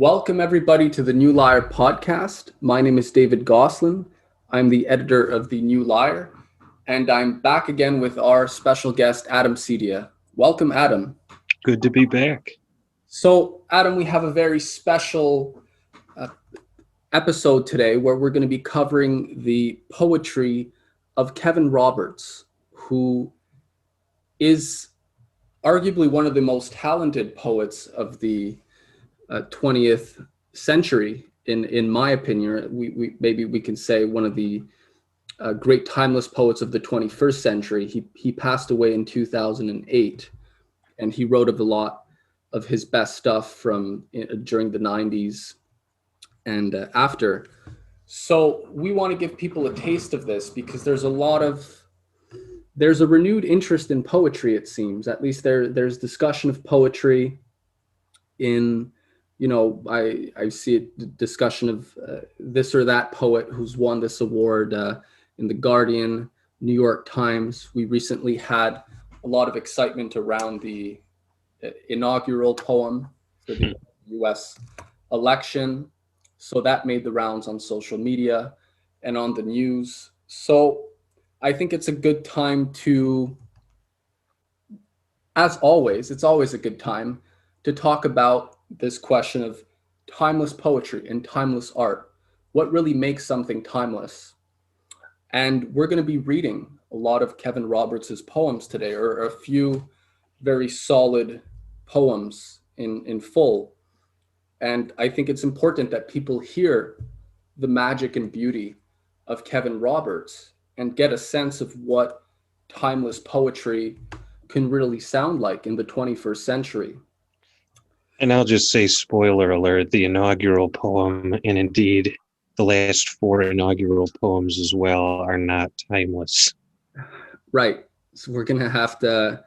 Welcome everybody to the New Lyre Podcast. My name is David Goslin. I'm the editor of the New Lyre, and I'm back again with our special guest, Adam Cedia. Welcome, Adam. Good to be back. So, Adam, we have a very special episode today where we're going to be covering the poetry of Kevin Roberts, who is arguably one of the most talented poets of the 20th century, in my opinion. Maybe we can say one of the great timeless poets of the 21st century. He passed away in 2008, and he wrote of a lot of his best stuff from during the 90s and after. So we want to give people a taste of this because there's a renewed interest in poetry, it seems. At least there's discussion of poetry in, I see a discussion of this or that poet who's won this award in The Guardian, New York Times. We recently had a lot of excitement around the inaugural poem for the US election. So that made the rounds on social media and on the news. So I think it's a good time to, as always, it's always a good time to talk about this question of timeless poetry and timeless art. What really makes something timeless? And we're going to be reading a lot of Kevin Roberts' poems today, or a few very solid poems in full. And I think it's important that people hear the magic and beauty of Kevin Roberts and get a sense of what timeless poetry can really sound like in the 21st century. And I'll just say, spoiler alert, the inaugural poem, and indeed the last four inaugural poems as well, are not timeless. Right. So we're going to have to,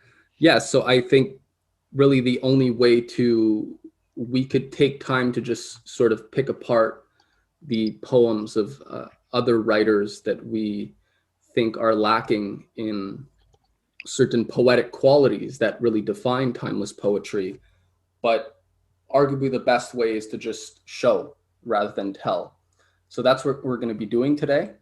so I think really the only way we could take time to just sort of pick apart the poems of other writers that we think are lacking in certain poetic qualities that really define timeless poetry. But arguably the best way is to just show rather than tell. So that's what we're going to be doing today.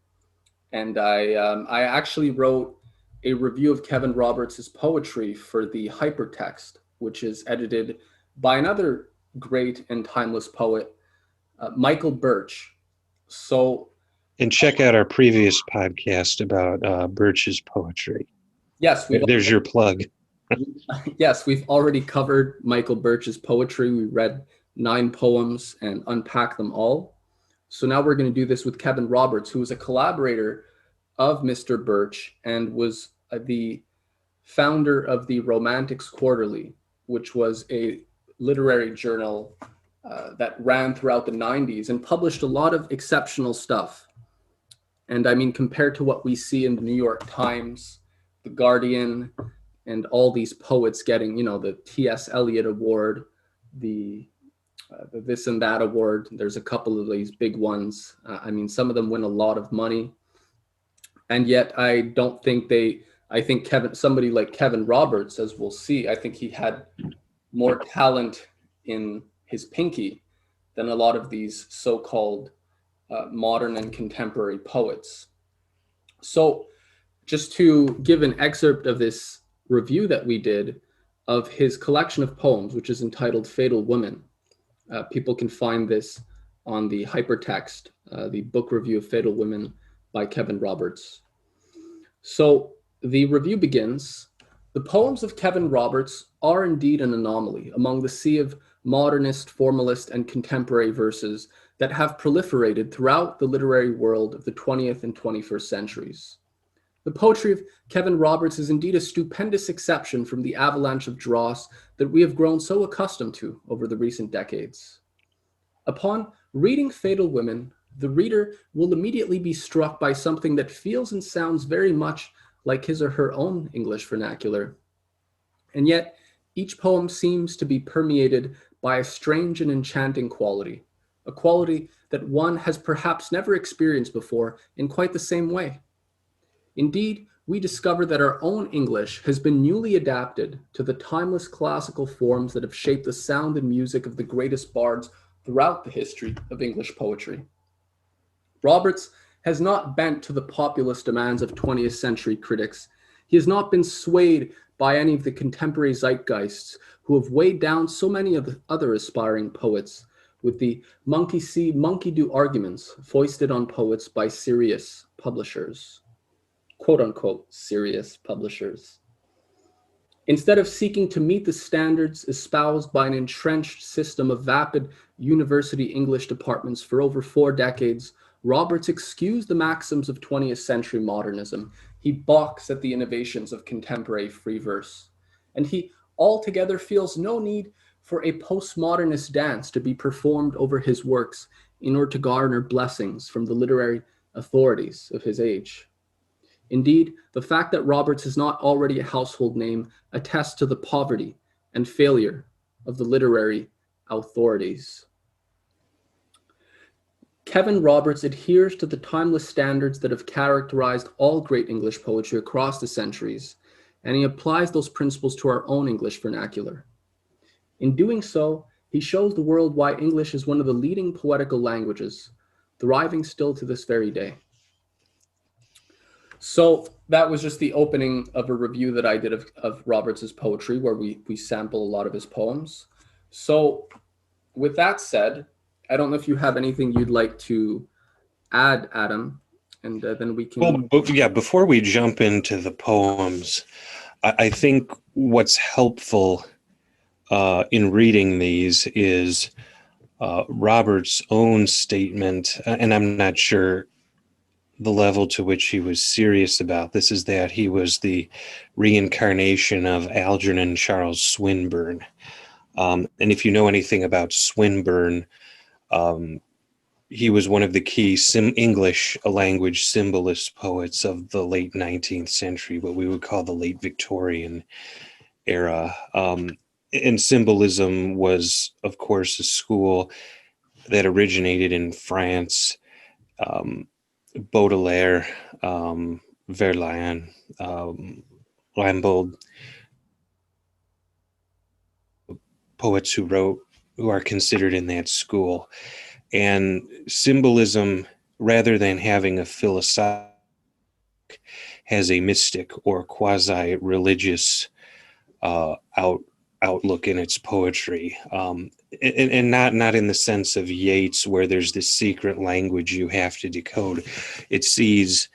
And I actually wrote a review of Kevin Roberts' poetry for the HyperText, which is edited by another great and timeless poet, Michael Birch. And check out our previous podcast about Birch's poetry. Yes, there's your plug. Yes, we've already covered Michael Birch's poetry. We read 9 poems and unpacked them all. So now we're going to do this with Kevin Roberts, who was a collaborator of Mr. Birch and was the founder of the Romantics Quarterly, which was a literary journal that ran throughout the 90s and published a lot of exceptional stuff. And I mean, compared to what we see in the New York Times, The Guardian, and all these poets getting, the T.S. Eliot Award, the this and that award. There's a couple of these big ones. I mean, some of them win a lot of money. And yet I don't think somebody like Kevin Roberts, as we'll see, I think he had more talent in his pinky than a lot of these so-called modern and contemporary poets. So just to give an excerpt of this review that we did of his collection of poems, which is entitled Fatal Women. People can find this on the HyperText, the book review of Fatal Women by Kevin Roberts. So the review begins: the poems of Kevin Roberts are indeed an anomaly among the sea of modernist, formalist, and contemporary verses that have proliferated throughout the literary world of the 20th and 21st centuries. The poetry of Kevin Roberts is indeed a stupendous exception from the avalanche of dross that we have grown so accustomed to over the recent decades. Upon reading Fatal Women, the reader will immediately be struck by something that feels and sounds very much like his or her own English vernacular. And yet, each poem seems to be permeated by a strange and enchanting quality, a quality that one has perhaps never experienced before in quite the same way. Indeed, we discover that our own English has been newly adapted to the timeless classical forms that have shaped the sound and music of the greatest bards throughout the history of English poetry. Roberts has not bent to the populist demands of 20th century critics. He has not been swayed by any of the contemporary zeitgeists who have weighed down so many of the other aspiring poets with the monkey see, monkey do arguments foisted on poets by serious publishers, quote unquote, serious publishers. Instead of seeking to meet the standards espoused by an entrenched system of vapid university English departments for over 4 decades, Roberts excused the maxims of 20th century modernism. He balks at the innovations of contemporary free verse. And he altogether feels no need for a postmodernist dance to be performed over his works in order to garner blessings from the literary authorities of his age. Indeed, the fact that Roberts is not already a household name attests to the poverty and failure of the literary authorities. Kevin Roberts adheres to the timeless standards that have characterized all great English poetry across the centuries, and he applies those principles to our own English vernacular. In doing so, he shows the world why English is one of the leading poetical languages, thriving still to this very day. So that was just the opening of a review that I did of Roberts's poetry, where we sample a lot of his poems. So with that said, I don't know if you have anything you'd like to add, Adam, and then we can... Well, yeah, before we jump into the poems, I think what's helpful in reading these is Robert's own statement, and I'm not sure the level to which he was serious about this, is that he was the reincarnation of Algernon Charles Swinburne. And if you know anything about Swinburne, he was one of the key English language symbolist poets of the late 19th century, what we would call the late Victorian era. And symbolism was, of course, a school that originated in France. Baudelaire, Verlaine, Rimbaud, poets who are considered in that school. And symbolism, rather than having a philosophic, has a mystic or quasi-religious outlook in its poetry, and not in the sense of Yeats, where there's this secret language you have to decode. It sees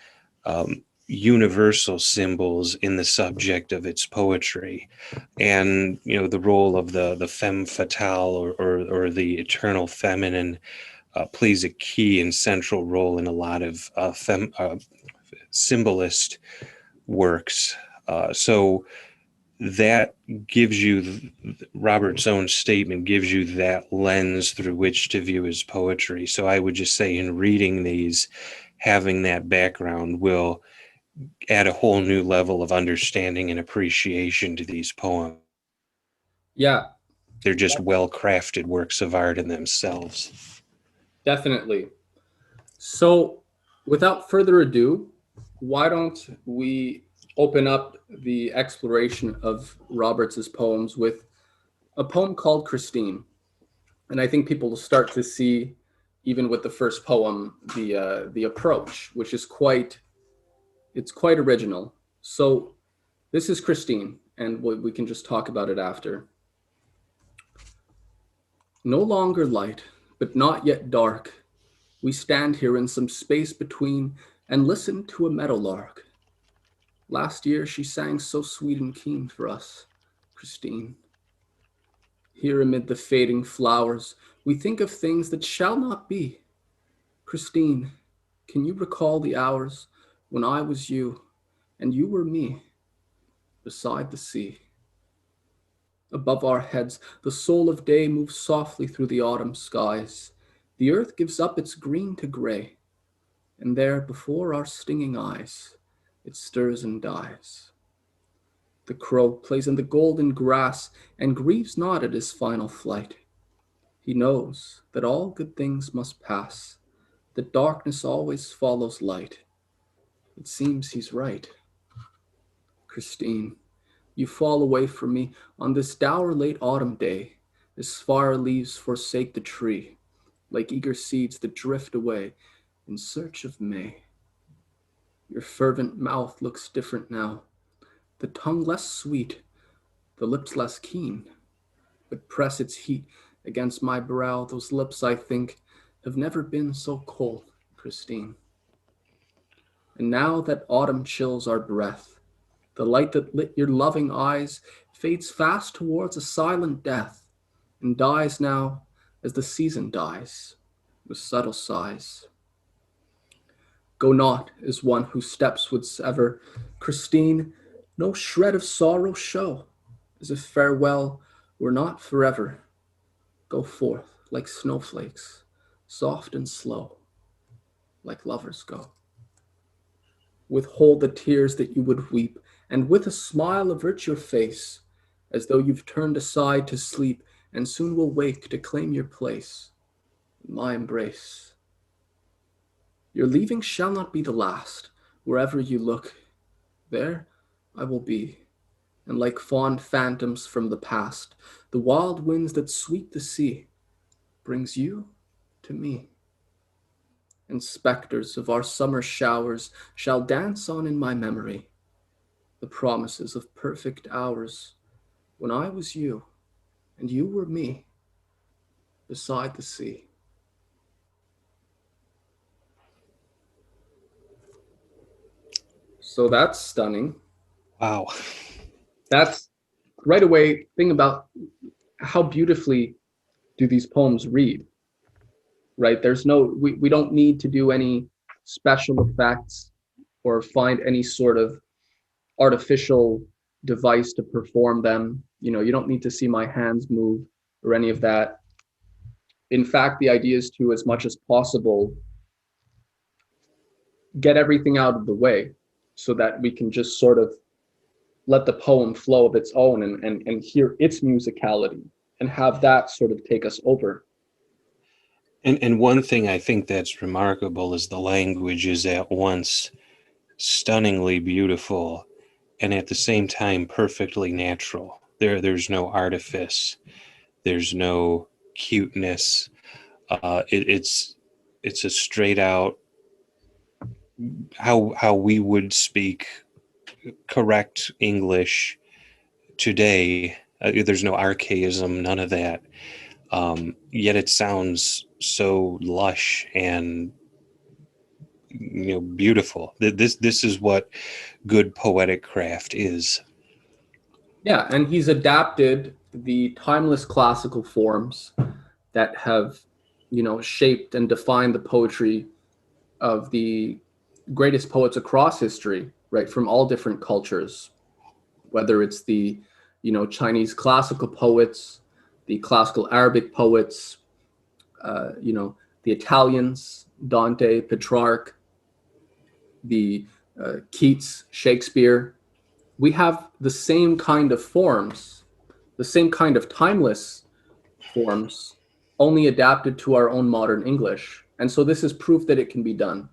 universal symbols in the subject of its poetry, and the role of the femme fatale or the eternal feminine plays a key and central role in a lot of symbolist works. So that gives you, Robert's own statement gives you that lens through which to view his poetry. So I would just say, in reading these, having that background will add a whole new level of understanding and appreciation to these poems. Yeah. They're just well-crafted works of art in themselves. Definitely. So without further ado, why don't we open up the exploration of Roberts's poems with a poem called Christine. And I think people will start to see, even with the first poem, the approach, which is quite original. So this is Christine, and we can just talk about it after. No longer light, but not yet dark, we stand here in some space between and listen to a meadowlark. Last year she sang so sweet and keen for us, Christine. Here amid the fading flowers, we think of things that shall not be. Christine, can you recall the hours when I was you and you were me, beside the sea? Above our heads, the soul of day moves softly through the autumn skies. The earth gives up its green to gray, and there before our stinging eyes, it stirs and dies. The crow plays in the golden grass and grieves not at his final flight. He knows that all good things must pass, that darkness always follows light. It seems he's right. Christine, you fall away from me on this dour late autumn day, as far leaves forsake the tree. like eager seeds that drift away in search of May. Your fervent mouth looks different now, the tongue less sweet, the lips less keen, but press its heat against my brow. Those lips, I think, have never been so cold, Christine. And now that autumn chills our breath, the light that lit your loving eyes fades fast towards a silent death, and dies now as the season dies, with subtle sighs. Go not as one whose steps would sever, Christine, no shred of sorrow show, as if farewell were not forever. Go forth like snowflakes, soft and slow, like lovers go. Withhold the tears that you would weep, and with a smile avert your face, as though you've turned aside to sleep, and soon will wake to claim your place in my embrace. Your leaving shall not be the last. Wherever you look, there I will be, and like fond phantoms from the past, the wild winds that sweep the sea brings you to me. And specters of our summer showers shall dance on in my memory, the promises of perfect hours when I was you and you were me beside the sea. So that's stunning. Wow. That's right away, thing about how beautifully do these poems read, right? There's no, we don't need to do any special effects or find any sort of artificial device to perform them. You know, you don't need to see my hands move or any of that. In fact, the idea is to, as much as possible, get everything out of the way so that we can just sort of let the poem flow of its own and hear its musicality and have that sort of take us over. And one thing I think that's remarkable is the language is at once stunningly beautiful and at the same time perfectly natural. There's no artifice, there's no cuteness. It's a straight out how we would speak correct English today. There's no archaism, none of that. Yet it sounds so lush and beautiful. This is what good poetic craft is. Yeah, and he's adapted the timeless classical forms that have, shaped and defined the poetry of the greatest poets across history, right, from all different cultures, whether it's the, Chinese classical poets, the classical Arabic poets, the Italians, Dante, Petrarch, the Keats, Shakespeare. We have the same kind of forms, the same kind of timeless forms, only adapted to our own modern English. And so this is proof that it can be done.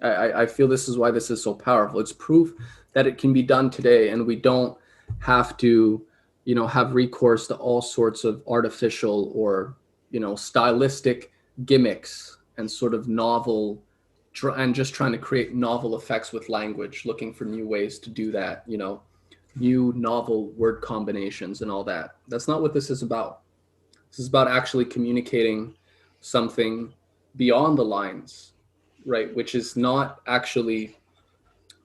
I feel this is why this is so powerful. It's proof that it can be done today, and we don't have to, have recourse to all sorts of artificial or, stylistic gimmicks and sort of novel, and just trying to create novel effects with language, looking for new ways to do that, new novel word combinations and all that. That's not what this is about. This is about actually communicating something beyond the lines, right? Which is not actually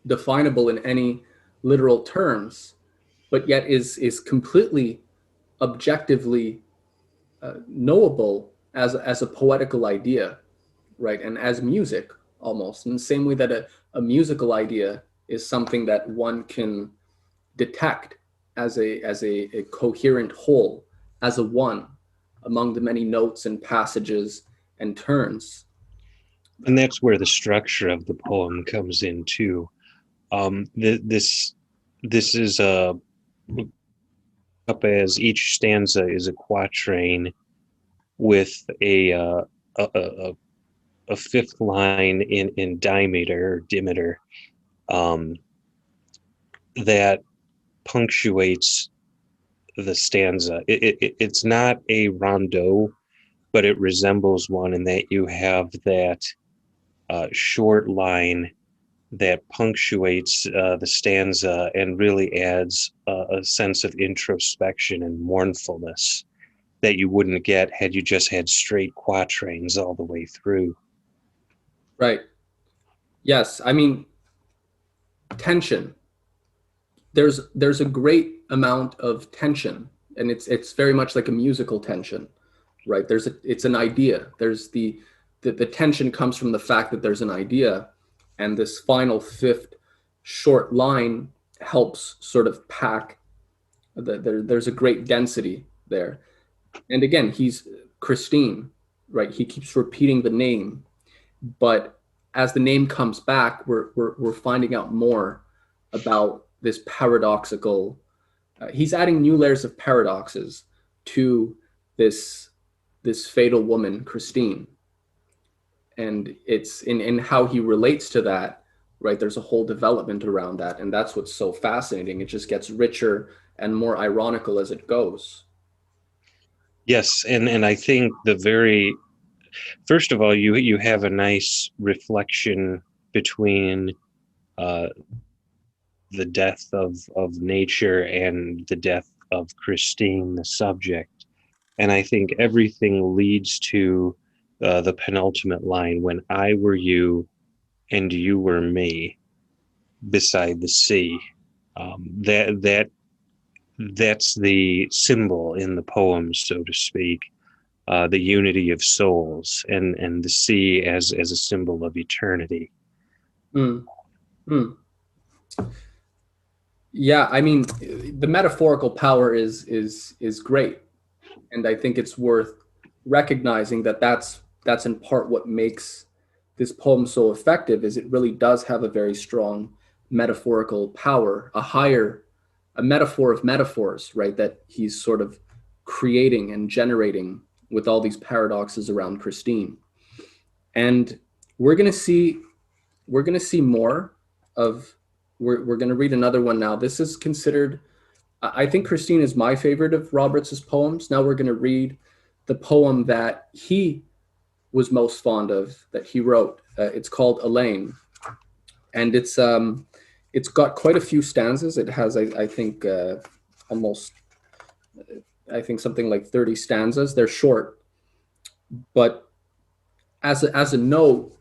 definable in any literal terms, but yet is completely objectively knowable as a poetical idea, right? And as music almost, in the same way that a musical idea is something that one can detect as a coherent whole, as a one among the many notes and passages and turns. And that's where the structure of the poem comes in too. This is up as each stanza is a quatrain with a fifth line in dimeter or dimeter that punctuates the stanza. It's not a rondeau, but it resembles one in that you have that short line that punctuates the stanza and really adds a sense of introspection and mournfulness that you wouldn't get had you just had straight quatrains all the way through. Right. Yes. I mean, tension. There's a great amount of tension, and it's very much like a musical tension, right? It's an idea. There's the tension comes from the fact that there's an idea, and this final fifth short line helps sort of pack there's a great density there. And again, he's Christine, right? He keeps repeating the name, but as the name comes back, we're finding out more about this paradoxical. He's adding new layers of paradoxes to this fatal woman, Christine, and it's in how he relates to that. Right, there's a whole development around that, and that's what's so fascinating. It just gets richer and more ironical as it goes. Yes, and I think the very first of all, you have a nice reflection between the death of nature and the death of Christine, the subject. And I think everything leads to the penultimate line, when I were you and you were me beside the sea. That's the symbol in the poem, so to speak, the unity of souls, and the sea as a symbol of eternity. Mm. Mm. Yeah, I mean, the metaphorical power is great, and I think it's worth recognizing that that's in part what makes this poem so effective. Is it really does have a very strong metaphorical power, a metaphor of metaphors, right? That he's sort of creating and generating with all these paradoxes around Christine, and we're gonna see more of. We're going to read another one now. This is considered, I think Christine is my favorite of Roberts's poems. Now we're going to read the poem that he was most fond of, that he wrote. It's called Allayne, and it's got quite a few stanzas. It has, I think, almost, I think something like 30 stanzas. They're short, but as a note,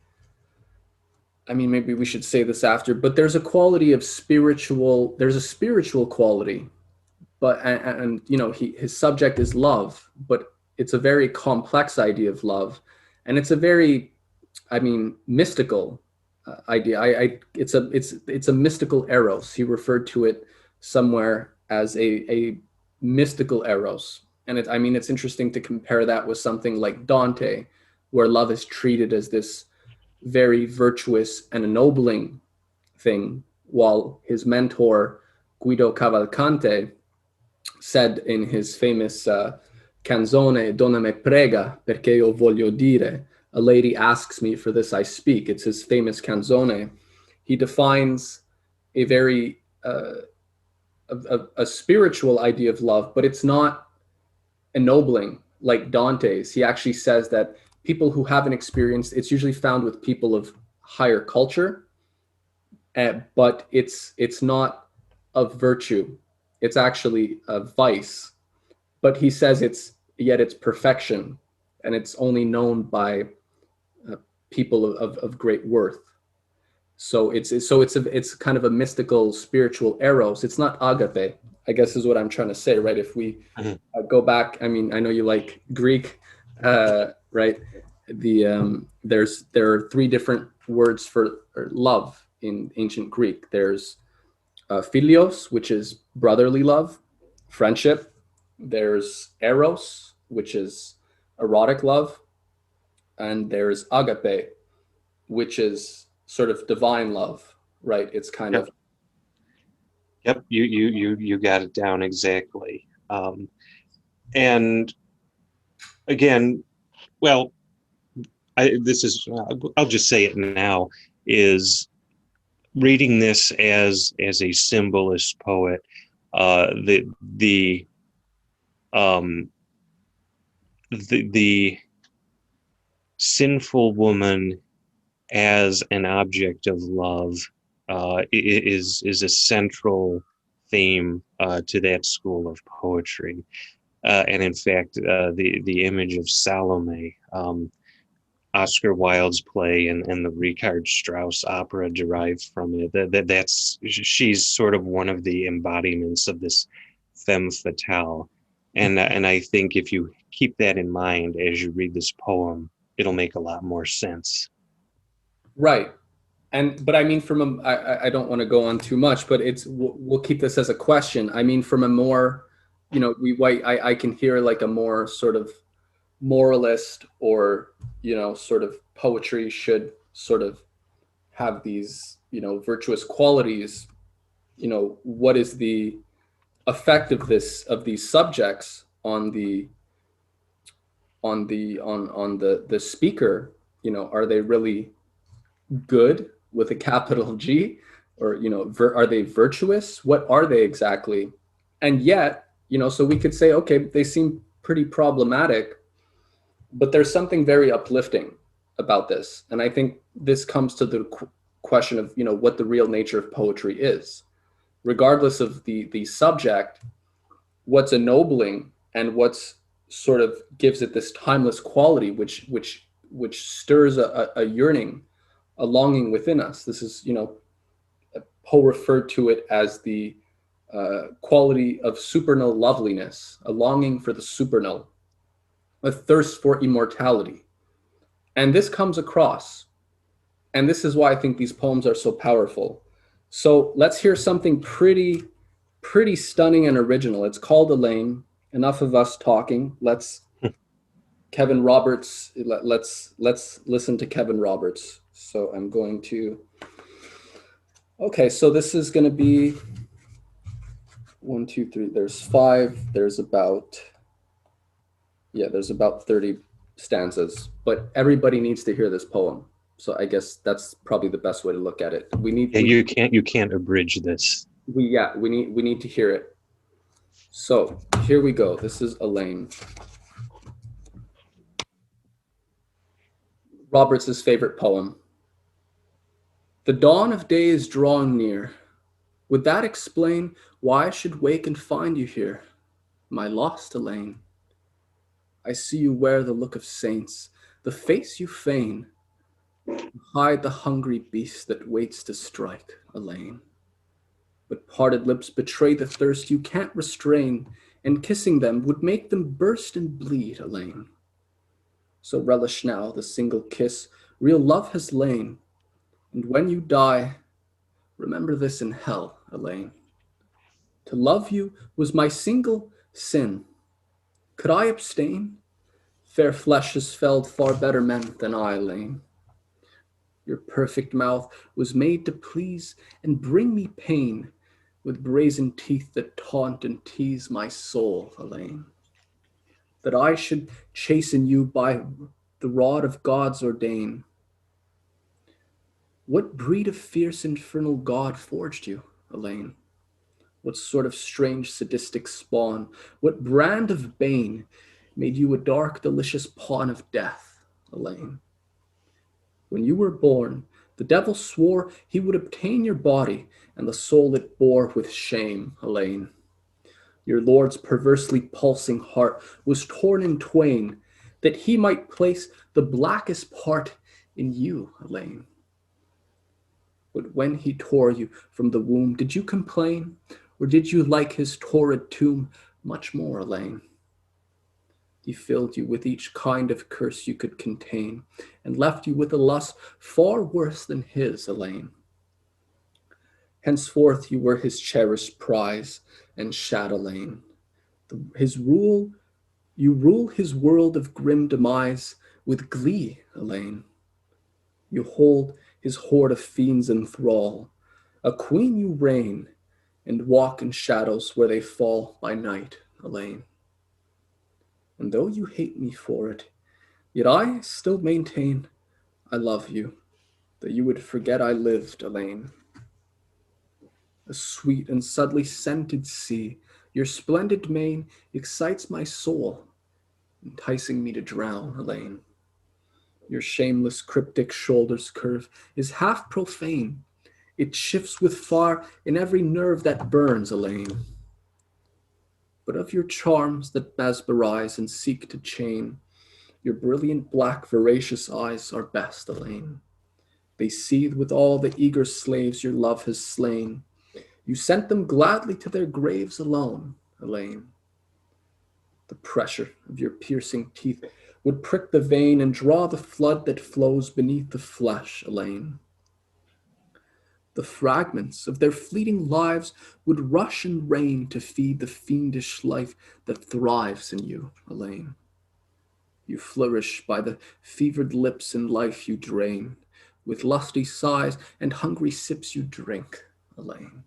I mean, maybe we should say this after, but there's a quality of there's a spiritual quality, but, and you know, his subject is love, but it's a very complex idea of love. And it's a very, I mean, mystical idea. It's a mystical eros. He referred to it somewhere as a mystical eros. And I mean, it's interesting to compare that with something like Dante, where love is treated as this very virtuous and ennobling thing, while his mentor Guido Cavalcante said in his famous canzone Donna me prega perché io voglio dire, a lady asks me, for this I speak. It's his famous canzone. He defines a very a spiritual idea of love, but it's not ennobling like Dante's. He actually says that people who haven't experienced, it's usually found with people of higher culture, but it's not of virtue. It's actually a vice. But he says it's perfection, and it's only known by people of great worth. So it's kind of a mystical spiritual eros. It's not agape, I guess is what I'm trying to say, right? If we go back, I mean, I know you like Greek, right? There are three different words for love in ancient Greek. There's philios, which is brotherly love, friendship. There's eros, which is erotic love, and there's agape, which is sort of divine love, right? It's kind of. Yep, you got it down exactly. And again, well, I'll just say it now, is reading this as a symbolist poet, the sinful woman as an object of love is a central theme to that school of poetry. And in fact, the image of Salome, Oscar Wilde's play, and the Richard Strauss opera derived from it. That's she's sort of one of the embodiments of this femme fatale, and I think if you keep that in mind as you read this poem, it'll make a lot more sense. Right. But I mean, I don't want to go on too much, but we'll keep this as a question. I mean, from a more, I can hear like a more sort of moralist, or, sort of poetry should sort of have these, virtuous qualities. What is the effect of these subjects on the speaker? Are they really good with a capital G, or are they virtuous? What are they exactly? And yet, so we could say, okay, they seem pretty problematic, but there's something very uplifting about this. And I think this comes to the question of what the real nature of poetry is, regardless of the subject. What's ennobling and what's sort of gives it this timeless quality, which stirs a yearning, a longing within us. This is, Poe referred to it as the quality of supernal loveliness, a longing for the supernal, a thirst for immortality. And this comes across. And this is why I think these poems are so powerful. So let's hear something pretty stunning and original. It's called Allayne. Enough of us talking. Let's Kevin Roberts. Let's listen to Kevin Roberts. So I'm going to. Okay, so this is going to be 1, 2, 3. There's 5. There's about 30 stanzas. But everybody needs to hear this poem. So I guess that's probably the best way to look at it. You can't abridge this. We need to hear it. So here we go. This is Allayne. Roberts' favorite poem. The dawn of day is drawing near. Would that explain why I should wake and find you here, my lost Allayne? I see you wear the look of saints, the face you feign. Hide the hungry beast that waits to strike, Allayne. But parted lips betray the thirst you can't restrain, and kissing them would make them burst and bleed, Allayne. So relish now the single kiss real love has lain, and when you die, remember this in hell, Allayne. To love you was my single sin. Could I abstain? Fair flesh has felled far better men than I, Allayne. Your perfect mouth was made to please and bring me pain, with brazen teeth that taunt and tease my soul, Allayne. That I should chasten you by the rod of God's ordain. What breed of fierce infernal god forged you, Allayne? What sort of strange sadistic spawn, what brand of bane made you a dark, delicious pawn of death, Allayne? When you were born, the devil swore he would obtain your body and the soul it bore with shame, Allayne. Your Lord's perversely pulsing heart was torn in twain, that he might place the blackest part in you, Allayne. But when he tore you from the womb, did you complain? Or did you like his torrid tomb much more, Allayne? He filled you with each kind of curse you could contain, and left you with a lust far worse than his, Allayne. Henceforth you were his cherished prize and chatelaine. You rule his world of grim demise with glee, Allayne. You hold his horde of fiends in thrall. A queen you reign, and walk in shadows where they fall by night, Allayne. And though you hate me for it, yet I still maintain I love you, that you would forget I lived, Allayne. A sweet and subtly scented sea, your splendid mane excites my soul, enticing me to drown, Allayne. Your shameless cryptic shoulders curve is half profane. It shifts with fire in every nerve that burns, Allayne. But of your charms that mesmerize and seek to chain, your brilliant black voracious eyes are best, Allayne. They seethe with all the eager slaves your love has slain. You sent them gladly to their graves alone, Allayne. The pressure of your piercing teeth would prick the vein and draw the flood that flows beneath the flesh, Allayne. The fragments of their fleeting lives would rush and rain to feed the fiendish life that thrives in you, Allayne. You flourish by the fevered lips and life you drain. With lusty sighs and hungry sips you drink, Allayne.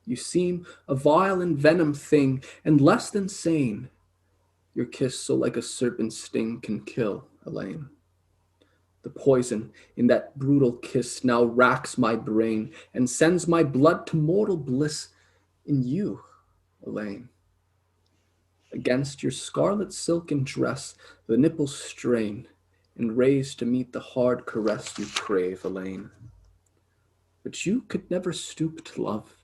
You seem a vile and venom thing, and less than sane. Your kiss so like a serpent's sting can kill, Allayne. The poison in that brutal kiss now racks my brain and sends my blood to mortal bliss in you, Allayne. Against your scarlet silken dress, the nipples strain and raise to meet the hard caress you crave, Allayne. But you could never stoop to love,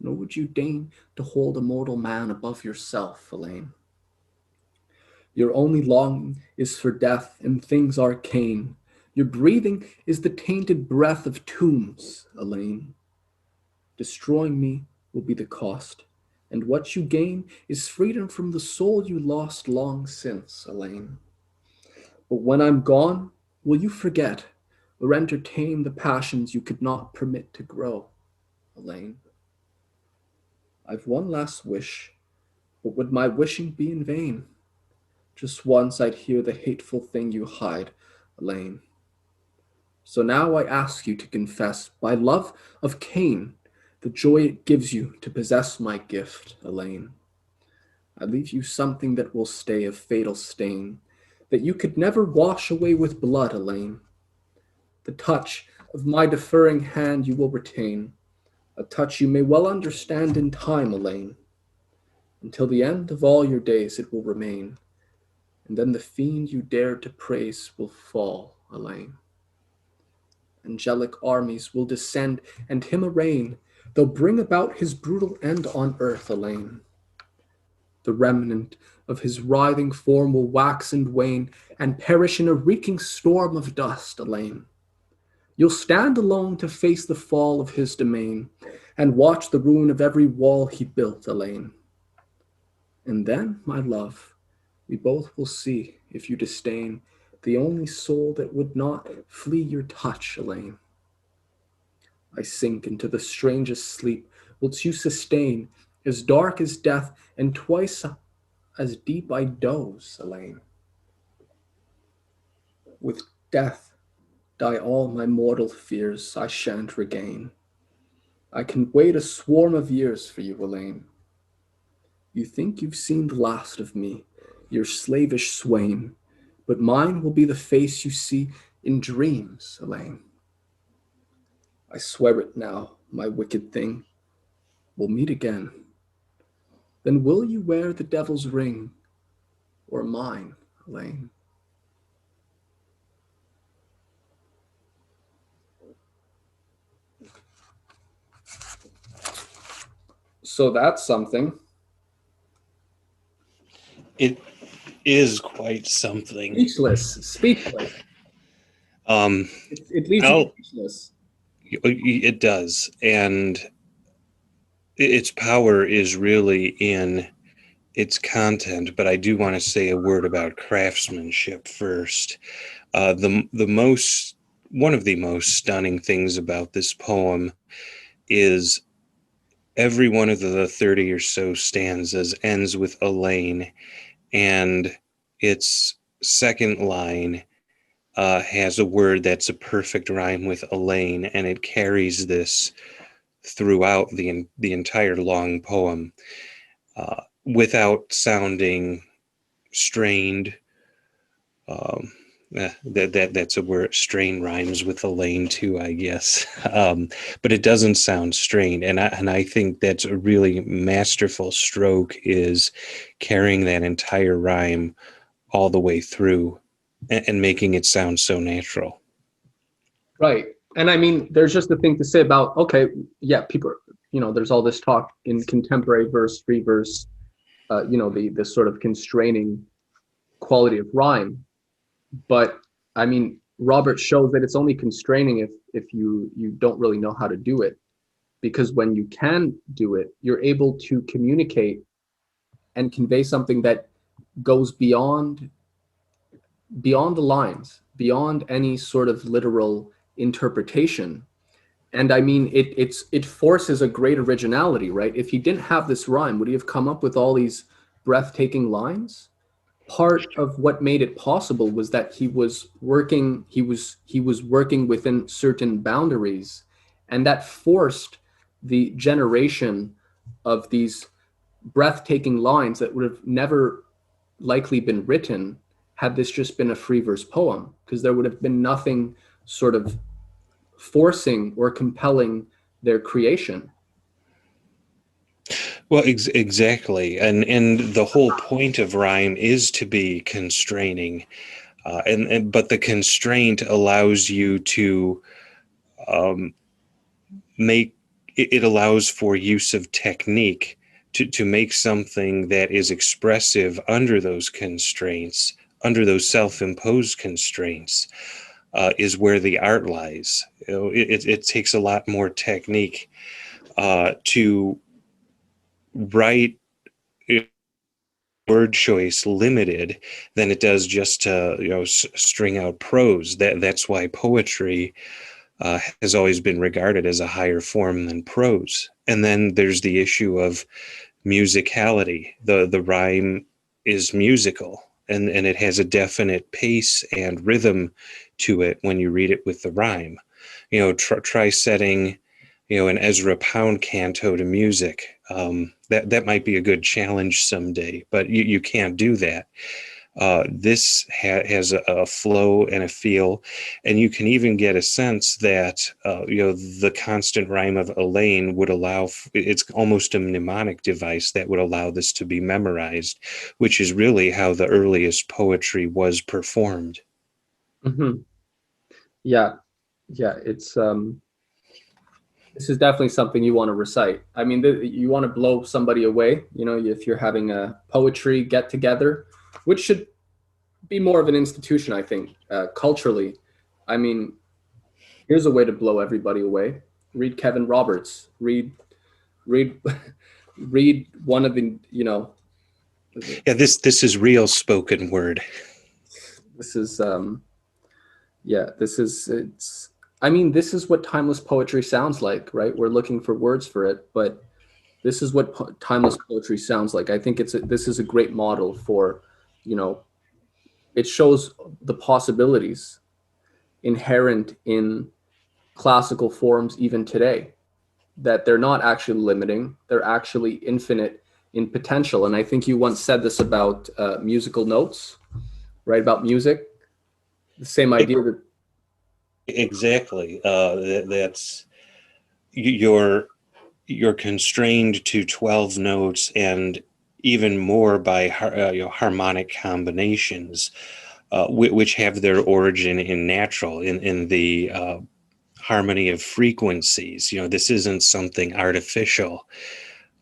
nor would you deign to hold a mortal man above yourself, Allayne. Your only longing is for death and things arcane. Your breathing is the tainted breath of tombs, Allayne. Destroying me will be the cost, and what you gain is freedom from the soul you lost long since, Allayne. But when I'm gone, will you forget or entertain the passions you could not permit to grow, Allayne? I've one last wish, but would my wishing be in vain? Just once I'd hear the hateful thing you hide, Allayne. So now I ask you to confess, by love of Cain, the joy it gives you to possess my gift, Allayne. I leave you something that will stay a fatal stain, that you could never wash away with blood, Allayne. The touch of my deferring hand you will retain, a touch you may well understand in time, Allayne. Until the end of all your days it will remain, and then the fiend you dared to praise will fall, Allayne. Angelic armies will descend and him arraign. They'll bring about his brutal end on earth, Allayne. The remnant of his writhing form will wax and wane and perish in a reeking storm of dust, Allayne. You'll stand alone to face the fall of his domain and watch the ruin of every wall he built, Allayne. And then, my love, we both will see, if you disdain, the only soul that would not flee your touch, Allayne. I sink into the strangest sleep, whilst you sustain, as dark as death, and twice as deep I doze, Allayne. With death die all my mortal fears I shan't regain. I can wait a swarm of years for you, Allayne. You think you've seen the last of me, your slavish swain, but mine will be the face you see in dreams, Allayne. I swear it now, my wicked thing. We'll meet again. Then will you wear the devil's ring, or mine, Allayne? So that's something. It is quite something. Speechless. Um, it leaves you speechless. It does, and its power is really in its content. But I do want to say a word about craftsmanship first. One of the most stunning things about this poem is every one of the 30 or so stanzas ends with Allayne, and its second line has a word that's a perfect rhyme with Allayne, and it carries this throughout the entire long poem without sounding strained. That's a word. Strain rhymes with Allayne too, I guess. But it doesn't sound strained, and I think that's a really masterful stroke, is carrying that entire rhyme all the way through and making it sound so natural. Right. And I mean, there's just a thing to say about, okay, yeah, people, there's all this talk in contemporary verse, free verse, the sort of constraining quality of rhyme. But I mean, Robert shows that it's only constraining if you don't really know how to do it. Because when you can do it, you're able to communicate and convey something that goes beyond the lines, beyond any sort of literal interpretation. And I mean, it forces a great originality, right? If he didn't have this rhyme, would he have come up with all these breathtaking lines? Part of what made it possible was that he was working within certain boundaries, and that forced the generation of these breathtaking lines that would have never likely been written had this just been a free verse poem, because there would have been nothing sort of forcing or compelling their creation. Well, exactly, and the whole point of rhyme is to be constraining, but the constraint allows you to make it allows for use of technique to make something that is expressive under those constraints, under those self-imposed constraints, is where the art lies. It takes a lot more technique to write word choice limited than it does just to string out prose. That's why poetry has always been regarded as a higher form than prose. And then there's the issue of musicality. The rhyme is musical, and it has a definite pace and rhythm to it when you read it with the rhyme. Try setting an Ezra Pound canto to music. That might be a good challenge someday, but you can't do that. This has a flow and a feel, and you can even get a sense that the constant rhyme of Allayne would allow. It's almost a mnemonic device that would allow this to be memorized, which is really how the earliest poetry was performed. Mm-hmm. Yeah, yeah. This is definitely something you want to recite. I mean, you want to blow somebody away. If you're having a poetry get together, which should be more of an institution, I think, culturally. I mean, here's a way to blow everybody away. Read Kevin Roberts. Read, read one of the. Yeah, this is real spoken word. This is yeah. This is it's. I mean, this is what timeless poetry sounds like, right? We're looking for words for it, but this is what timeless poetry sounds like. I think this is a great model for, it shows the possibilities inherent in classical forms even today, that they're not actually limiting, they're actually infinite in potential. And I think you once said this about musical notes, right? About music, the same idea that. Exactly. That's you're constrained to 12 notes and even more by harmonic combinations, which have their origin in natural, in the harmony of frequencies. This isn't something artificial,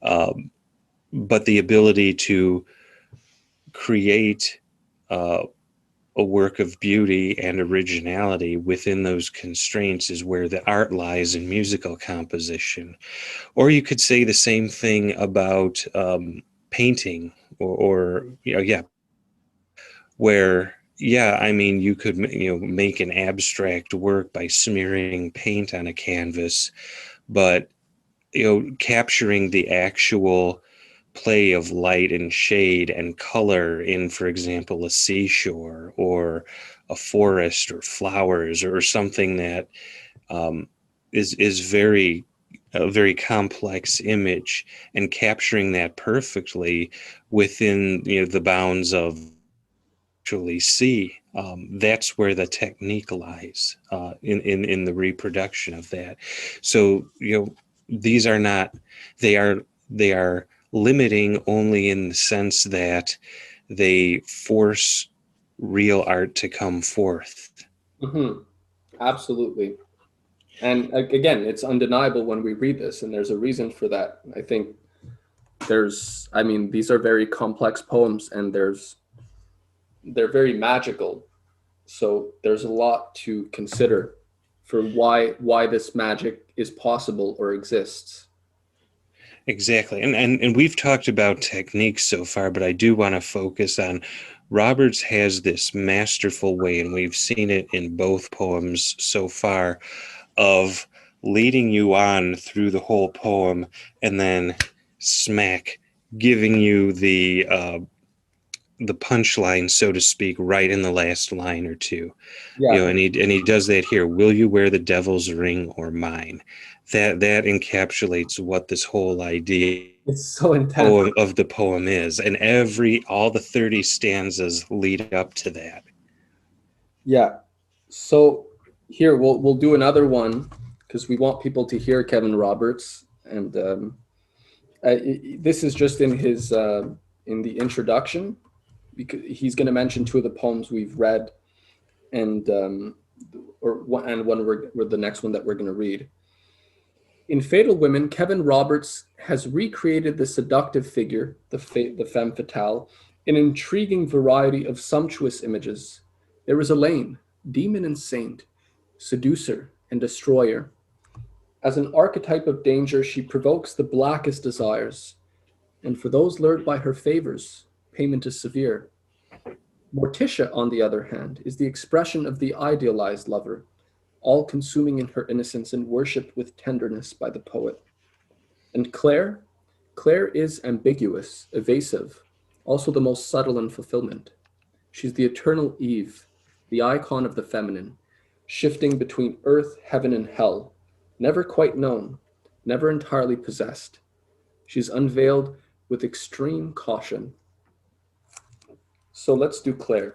but the ability to create a work of beauty and originality within those constraints is where the art lies in musical composition. Or you could say the same thing about painting, or yeah, where I mean, you could make an abstract work by smearing paint on a canvas, but capturing the actual play of light and shade and color in, for example, a seashore or a forest or flowers or something that is very a very complex image, and capturing that perfectly within the bounds of actually see. That's where the technique lies, in the reproduction of that. So these are not, they are limiting only in the sense that they force real art to come forth. Mm-hmm. Absolutely. And again, it's undeniable when we read this, and there's a reason for that. I think I mean, these are very complex poems, and they're very magical. So there's a lot to consider for why this magic is possible or exists. Exactly. And we've talked about techniques so far, but I do want to focus on Roberts has this masterful way, and we've seen it in both poems so far, of leading you on through the whole poem and then smack giving you the punchline, so to speak, right in the last line or two. Yeah, And he does that here. Will you wear the devil's ring or mine? That encapsulates what this whole idea it's so intense. of the poem is, and all the 30 stanzas lead up to that. Yeah. So here we'll do another one because we want people to hear Kevin Roberts, and this is just in his in the introduction, because he's going to mention two of the poems we've read, and and one we're the next one that we're going to read. In Fatal Women, Kevin Roberts has recreated the seductive figure, the femme fatale, in an intriguing variety of sumptuous images. There is Allayne, demon and saint, seducer and destroyer. As an archetype of danger, she provokes the blackest desires, and for those lured by her favors, payment is severe. Mortiche, on the other hand, is the expression of the idealized lover, all consuming in her innocence and worshipped with tenderness by the poet. And Clayre? Clayre is ambiguous, evasive, also the most subtle in fulfillment. She's the eternal Eve, the icon of the feminine, shifting between earth, heaven, and hell, never quite known, never entirely possessed. She's unveiled with extreme caution. So let's do Clayre.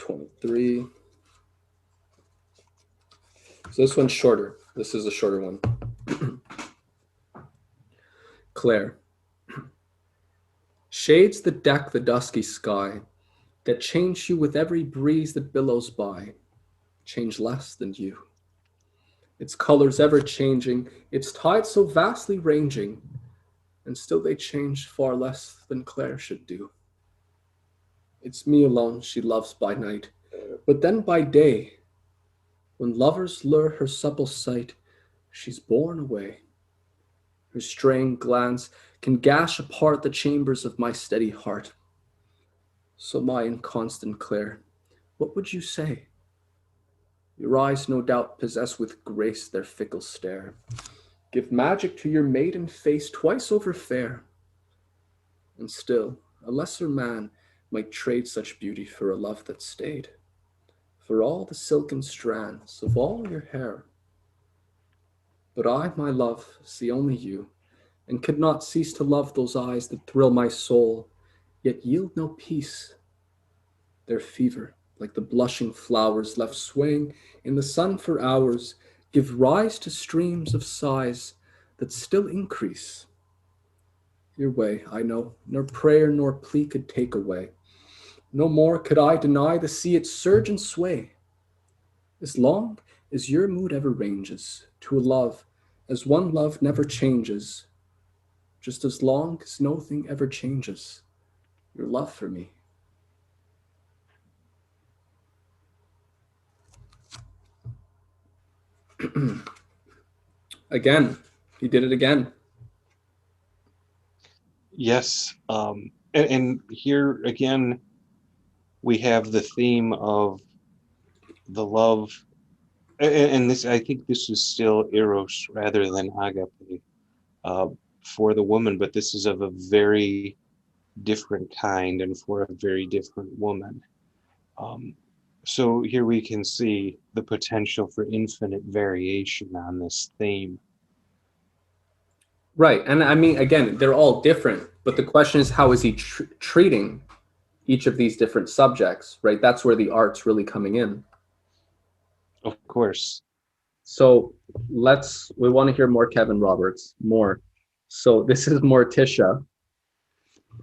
23. So this one's shorter. This is a shorter one. Clayre. Shades that deck the dusky sky, that change you with every breeze that billows by, change less than you. Its colors ever changing, its tides so vastly ranging, and still they change far less than Clayre should do. It's me alone she loves by night, but then by day, when lovers lure her supple sight, she's borne away. Her straying glance can gash apart the chambers of my steady heart. So my inconstant Clayre, what would you say? Your eyes no doubt possess with grace their fickle stare, give magic to your maiden face twice over fair. And still, a lesser man might trade such beauty for a love that stayed, for all the silken strands of all your hair. But I, my love, see only you, and could not cease to love those eyes that thrill my soul, yet yield no peace. Their fever, like the blushing flowers left swaying in the sun for hours, give rise to streams of sighs that still increase. Your way, I know, nor prayer nor plea could take away. No more could I deny the sea its surge and sway. As long as your mood ever ranges to a love as one love never changes, just as long as no thing ever changes, your love for me. Again, he did it again. Yes. And here again, we have the theme of the love. And this, I think this is still eros rather than agape uh, for the woman, but this is of a very different kind and for a very different woman. Um, so here we can see the potential for infinite variation on this theme. Right. And I mean, again, they're all different, but the question is, how is he treating each of these different subjects, right? That's where the art's really coming in. Of course. So we want to hear more Kevin Roberts, more. So this is Morticia.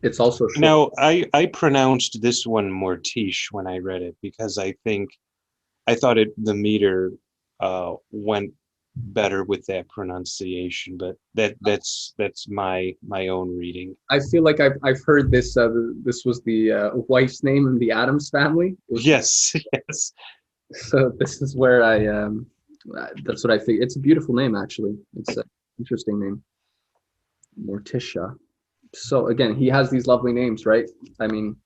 It's also short. Now, I pronounced this one Mortiche when I read it because I thought the meter went better with that pronunciation, but that's my own reading. I feel like I've heard this. This was the wife's name in the Addams Family. It was, Yes, yes. so this is where that's what I think. It's a beautiful name, actually. It's an interesting name, Morticia. So again, he has these lovely names, right? I mean,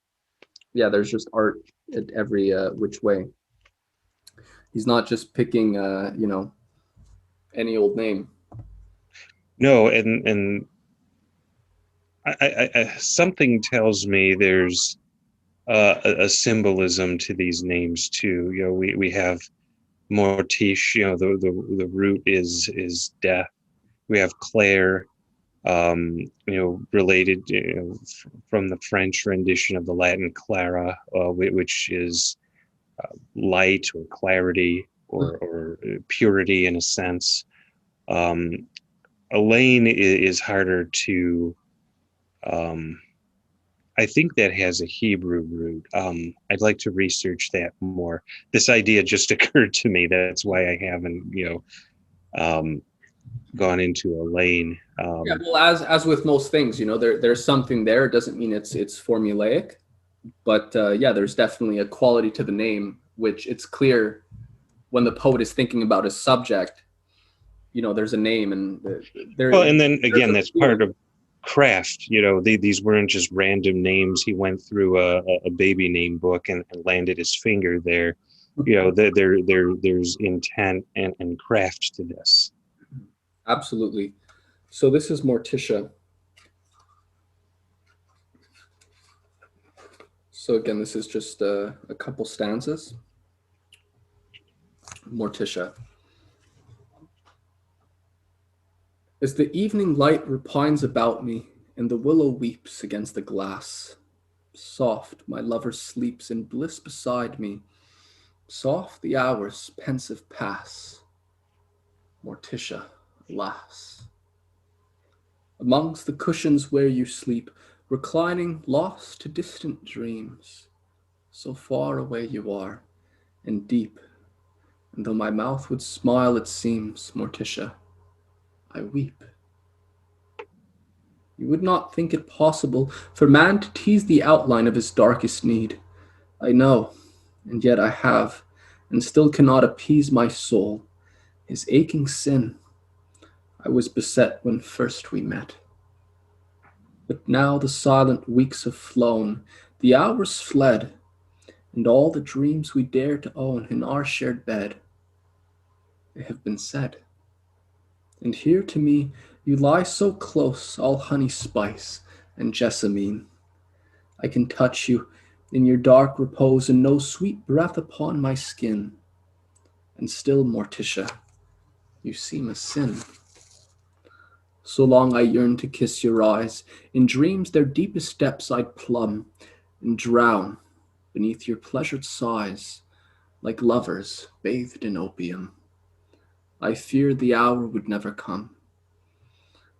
yeah, there's just art at every which way. He's not just picking, any old name. No, and something tells me there's a symbolism to these names too. You know, we have Mortiche. You know, the root is death. We have Clayre. Related from the French rendition of the Latin clara, which is light or clarity or purity in a sense. Allayne is harder to. I think that has a Hebrew root. I'd like to research that more. This idea just occurred to me. That's why I haven't, gone into Allayne. Yeah, well, as with most things, there's something there. It doesn't mean it's formulaic, but yeah, there's definitely a quality to the name, which it's clear when the poet is thinking about his subject. There's a name, and Well, and then there's again, a that's feeling. part of craft. These weren't just random names. He went through a baby name book and landed his finger there. There's intent and craft to this. Absolutely. So this is Morticia. So again, this is just a couple stanzas. Morticia. As the evening light repines about me, and the willow weeps against the glass, soft my lover sleeps in bliss beside me, soft the hours pensive pass. Morticia, alas. Amongst the cushions where you sleep, reclining lost to distant dreams, so far away you are, and deep, and though my mouth would smile it seems, Morticia, I weep. You would not think it possible for man to tease the outline of his darkest need. I know, and yet I have, and still cannot appease my soul, his aching sin. I was beset when first we met. But now the silent weeks have flown, the hours fled, and all the dreams we dared to own in our shared bed, they have been said. And here to me you lie so close, all honey spice and jessamine. I can touch you in your dark repose and know sweet breath upon my skin. And still, Morticia, you seem a sin. So long I yearn to kiss your eyes, in dreams their deepest depths I'd plumb, and drown beneath your pleasured sighs, like lovers bathed in opium. I feared the hour would never come.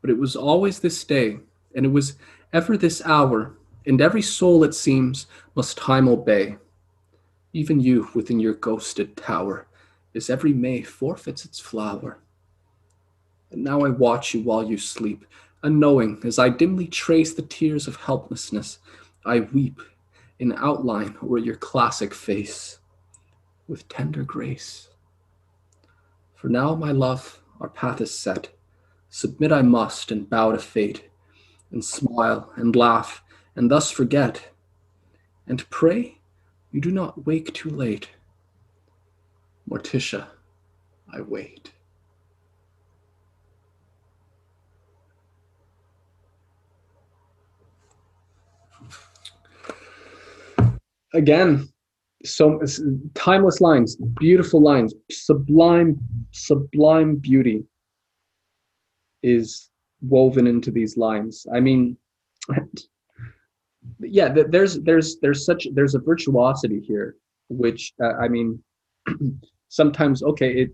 But it was always this day, and it was ever this hour, and every soul, it seems, must time obey. Even you within your ghosted tower, as every May forfeits its flower. And now I watch you while you sleep, unknowing, as I dimly trace the tears of helplessness, I weep in outline o'er your classic face, with tender grace. For now, my love, our path is set. Submit I must and bow to fate, and smile and laugh, and thus forget. And pray you do not wake too late. Morticia, I wait. Again, so timeless lines, beautiful lines, sublime beauty is woven into these lines. I mean, yeah, there's a virtuosity here, which I mean, sometimes okay,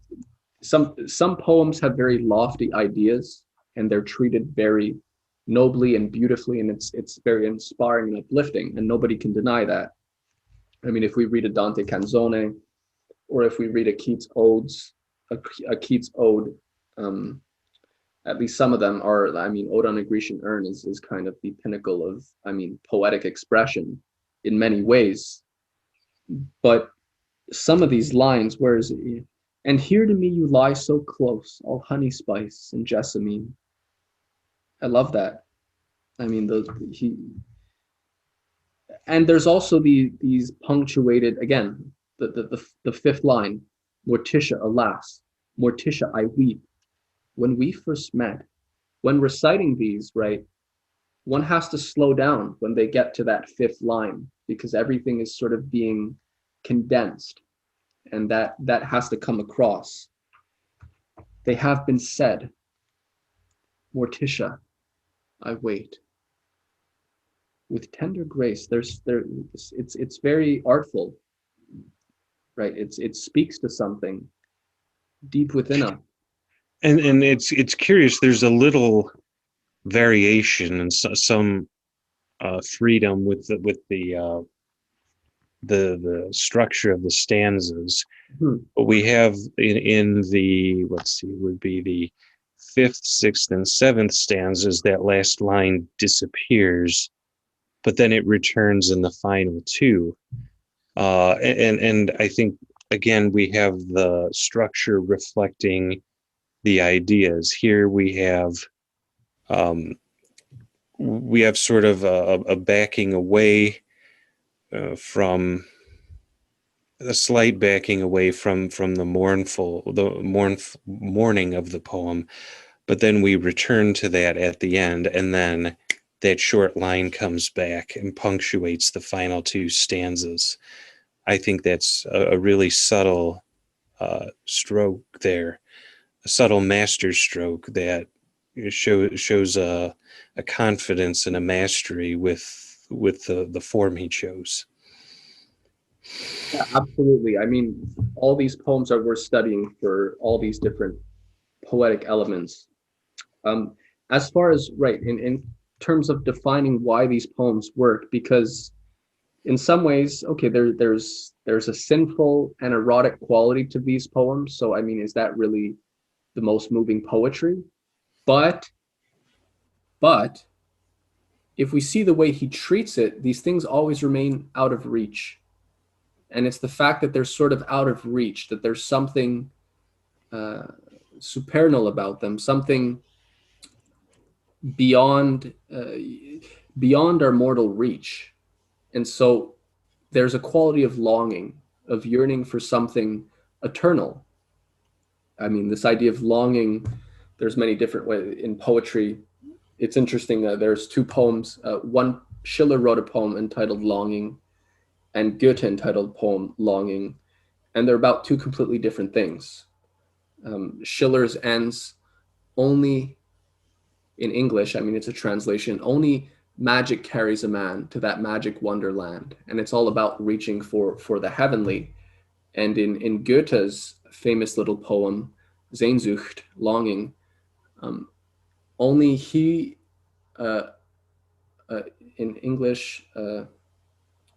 some poems have very lofty ideas and they're treated very nobly and beautifully, and it's very inspiring and uplifting, and nobody can deny that. I mean, if we read a Dante Canzone, or if we read a Keats odes, a Keats ode, um, at least some of them are. I mean, Ode on a Grecian Urn is kind of the pinnacle of, I mean, poetic expression in many ways. But some of these lines, where is it? And here to me you lie so close, all honey spice and jessamine. I love that. I mean, those he and there's also these punctuated again. The fifth line, Morticia, alas, Morticia, I weep. When we first met, when reciting these, right, one has to slow down when they get to that fifth line because everything is sort of being condensed, and that has to come across. They have been said, Morticia, I wait. With tender grace, it's very artful, right? It speaks to something deep within us. And it's curious. There's a little variation and some freedom with the structure of the stanzas. But we have in the, let's see, would be the fifth, sixth, and seventh stanzas, that last line disappears, but then it returns in the final two. And I think again we have the structure reflecting the ideas. Here we have sort of a backing away from a slight backing away from the mourning of the poem, but then we return to that at the end, and then that short line comes back and punctuates the final two stanzas. I think that's a really subtle stroke there, a subtle master stroke that shows a confidence and a mastery with the form he chose. Yeah, absolutely. I mean, all these poems are worth studying for all these different poetic elements. Um, as far as right in terms of defining why these poems work, because in some ways, okay, there's a sinful and erotic quality to these poems. So I mean, is that really the most moving poetry? But but if we see the way he treats it, these things always remain out of reach. And it's the fact that they're sort of out of reach, that there's something uh, supernal about them, something beyond beyond our mortal reach. And so there's a quality of longing, of yearning for something eternal. I mean, this idea of longing, there's many different ways in poetry. It's interesting. There's two poems. One, Schiller wrote a poem entitled Longing, and Goethe entitled poem Longing, and they're about two completely different things. Schiller's ends only in English, I mean, it's a translation, only magic carries a man to that magic wonderland. And it's all about reaching for the heavenly. And in Goethe's famous little poem, Sehnsucht, Longing, um, only he, uh, uh, in English,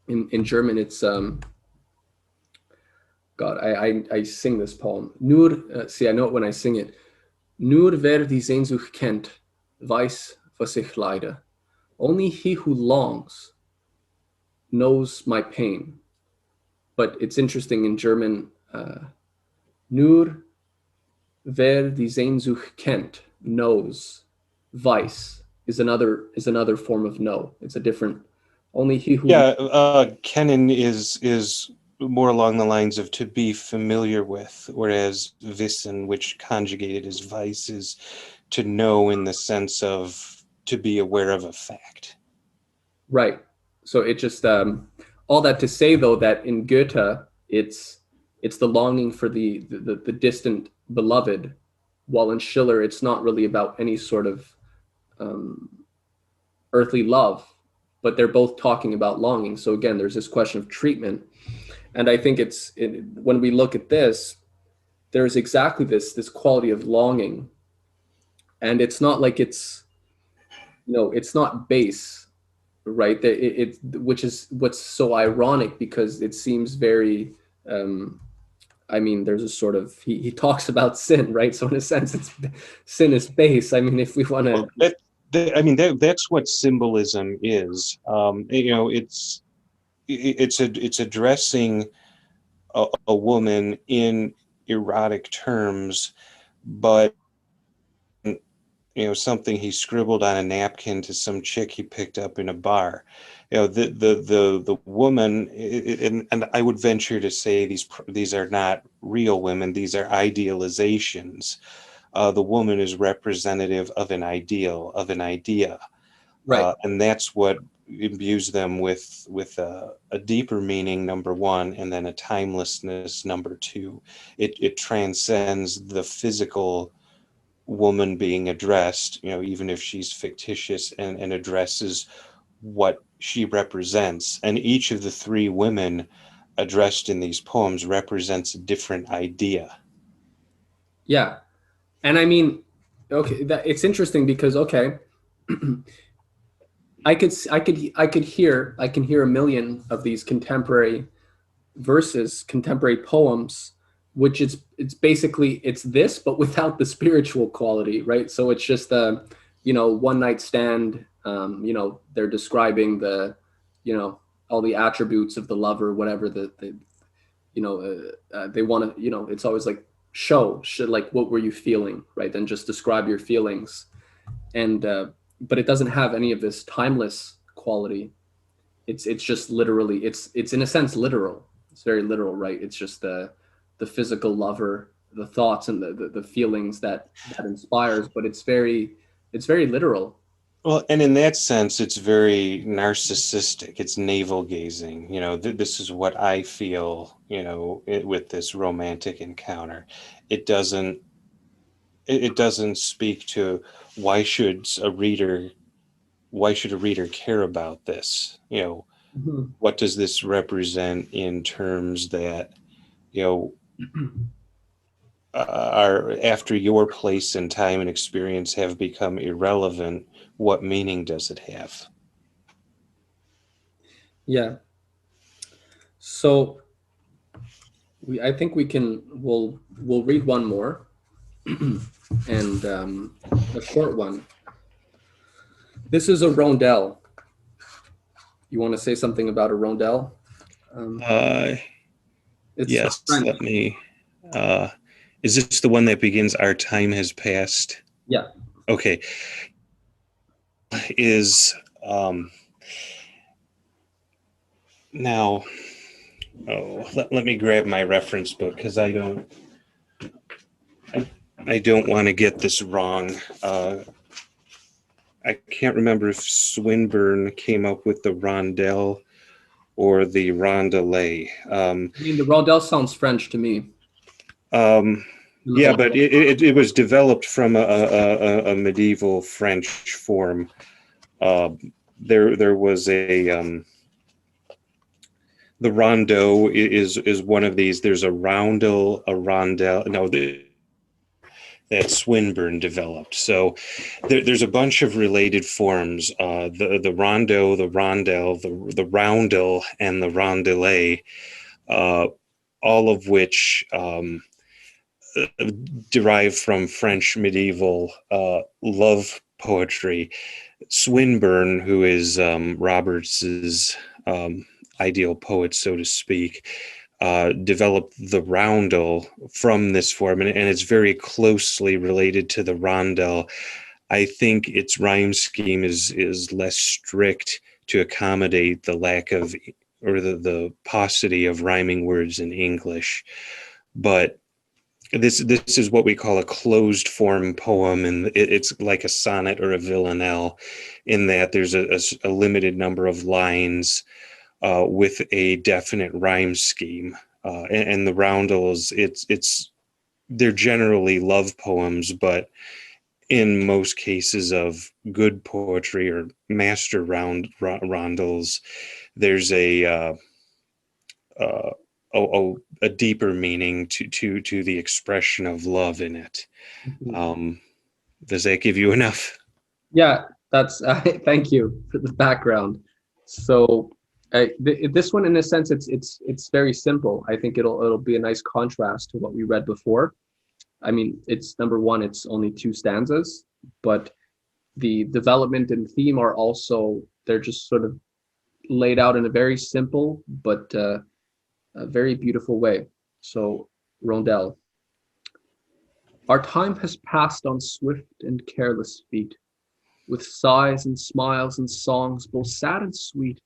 in German, it's, God, I sing this poem. Nur, see, I know it when I sing it. Nur wer die Sehnsucht kennt, weiß, was ich leide. Only he who longs knows my pain. But it's interesting in German, nur wer die Sehnsucht kennt knows. Weiß is another form of know. It's a different. Only he who. Yeah, kennen is more along the lines of to be familiar with, whereas wissen, which conjugated as weiß, is to know in the sense of to be aware of a fact. Right. So it just all that to say though that in Goethe it's the longing for the distant beloved, while in Schiller it's not really about any sort of um, earthly love, but they're both talking about longing. So again, there's this question of treatment, and I think when we look at this, there's exactly this quality of longing, and it's not like it's it's not base, right? That which is what's so ironic, because it seems very, I mean, there's a sort of, he talks about sin, right? So in a sense, it's sin is base. I mean, if we want to, Well, that's what symbolism is. It's addressing a woman in erotic terms, but something he scribbled on a napkin to some chick he picked up in a bar. The woman, and I would venture to say these are not real women, these are idealizations. The woman is representative of an ideal, of an idea, right. and that's what imbues them with a deeper meaning, number one, and then a timelessness, number two. It transcends the physical woman being addressed, even if she's fictitious, and addresses what she represents. And each of the three women addressed in these poems represents a different idea. Yeah. And I mean, okay, it's interesting because, okay, I can hear a million of these contemporary verses, contemporary poems, which it's basically, it's this, but without the spiritual quality, right? So it's just a, one night stand. They're describing the, all the attributes of the lover, whatever they want to, it's always like should, like, what were you feeling, right? Then just describe your feelings. And but it doesn't have any of this timeless quality. It's just literally, it's in a sense literal. It's very literal, right? It's just the physical lover, the thoughts and the feelings that inspires, but it's very literal. Well, and in that sense, it's very narcissistic. It's navel gazing. This is what I feel, with this romantic encounter. It doesn't, it doesn't speak to why should a reader, care about this? Mhm. What does this represent in terms that, you know, are after your place and time and experience have become irrelevant, what meaning does it have? Yeah. So I think we'll read one more, and a short one. This is a rondel. You want to say something about a rondel? Um, Uh, it's yes, French. let me. Uh, is this the one that begins "Our time has passed"? Yeah. Okay. Is now. Oh, let me grab my reference book because I don't want to get this wrong. I can't remember if Swinburne came up with the rondel or the rondelay. I mean, the rondel sounds French to me. Um, And yeah, all, but it was developed from a medieval French form. There was the rondeau is one of these. There's a roundel, a rondel. No, that Swinburne developed. So there's a bunch of related forms. The rondeau, the rondel, the roundel, and the rondelay, all of which derive from French medieval love poetry. Swinburne, who is Roberts's ideal poet, so to speak, developed the roundel from this form, and it's very closely related to the rondel. I think its rhyme scheme is less strict to accommodate the lack of, or the paucity of rhyming words in English, but this is what we call a closed form poem, and it's like a sonnet or a villanelle, in that there's a limited number of lines with a definite rhyme scheme. And the roundels, they're generally love poems, but in most cases of good poetry or master rondels, there's uh, a deeper meaning to the expression of love in it. Mhm. Um, does that give you enough? Yeah. That's thank you for the background. So this one, in a sense, it's very simple. I think it'll be a nice contrast to what we read before. I mean, it's number one, it's only two stanzas, but the development and theme are also, they're just sort of laid out in a very simple but a very beautiful way. So, Rondel, our time has passed on swift and careless feet, with sighs and smiles and songs both sad and sweet.